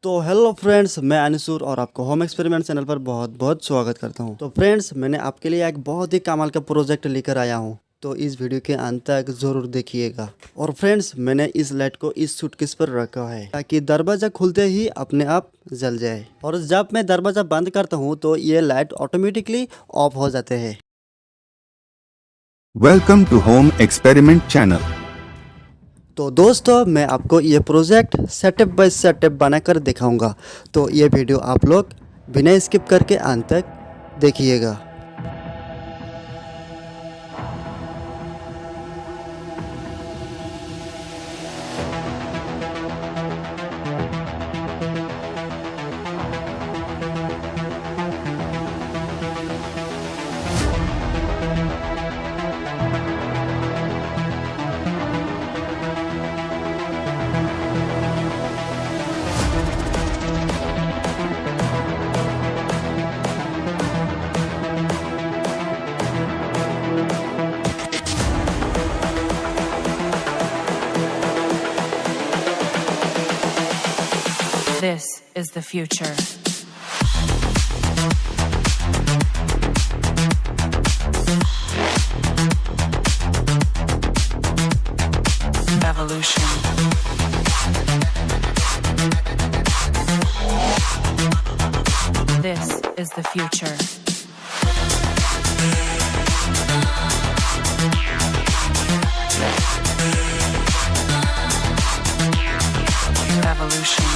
तो hello friends, मैं अनसूर और आपको होम एक्सपेरिमेंट चैनल पर बहुत बहुत स्वागत करता हूं। तो फ्रेंड्स, मैंने आपके लिए एक बहुत ही कमाल का प्रोजेक्ट लेकर आया हूं, तो इस वीडियो के अंत तक ज़रूर देखिएगा। और फ्रेंड्स, मैंने इस लाइट को इस सूटकेस पर रखा है ताकि दरवाज़ा खुलते ही अपने आप जल जाए, और जब मैं दरवाज़ा बंद करता हूँ तो ये लाइट ऑटोमेटिकली ऑफ हो जाते हैं। Welcome to home experiment channel. तो दोस्तों, मैं आपको ये प्रोजेक्ट स्टेप बाय स्टेप बनाकर दिखाऊंगा, तो ये वीडियो आप लोग बिना स्किप करके अंत तक देखिएगा। This is the future. Evolution. This is the future. Evolution.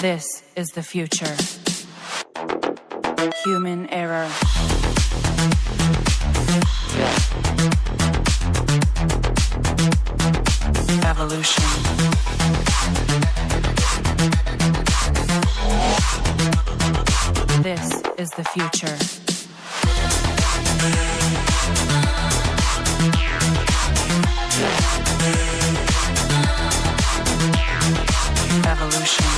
This is the future. Human error. Evolution. This is the future. Evolution.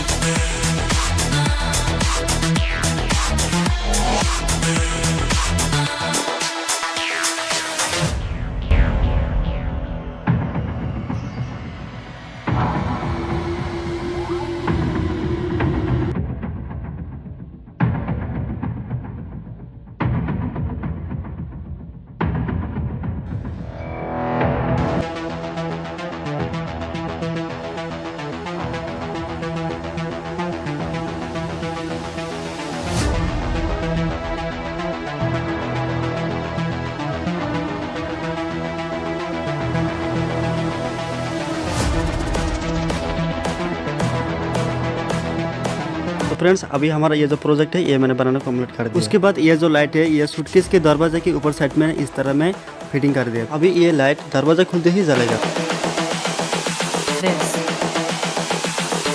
तो फ्रेंड्स, अभी हमारा ये जो प्रोजेक्ट है ये मैंने बनाना कंप्लीट कर दिया। उसके बाद ये जो लाइट है ये सूटकेस के दरवाजे के ऊपर साइड में इस तरह में फिटिंग कर दिया। अभी ये लाइट दरवाजा खुलते ही जलेगा।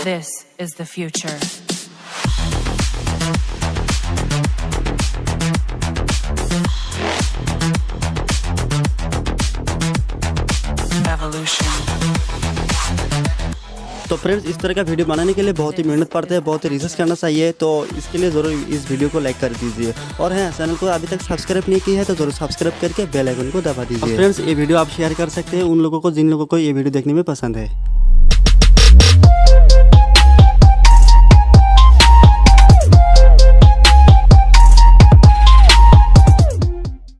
This is the future. Evolution. तो फ्रेंड्स, इस तरह का वीडियो बनाने के लिए बहुत ही मेहनत पड़ते हैं, बहुत ही रिसर्च करना चाहिए, तो इसके लिए ज़रूर इस वीडियो को लाइक कर दीजिए। और हैं, चैनल को अभी तक सब्सक्राइब नहीं किया है तो ज़रूर सब्सक्राइब करके बेल आइकन को दबा दीजिए। फ्रेंड्स, ये वीडियो आप शेयर कर सकते हैं उन लोगों को जिन लोगों को ये वीडियो देखने में पसंद है।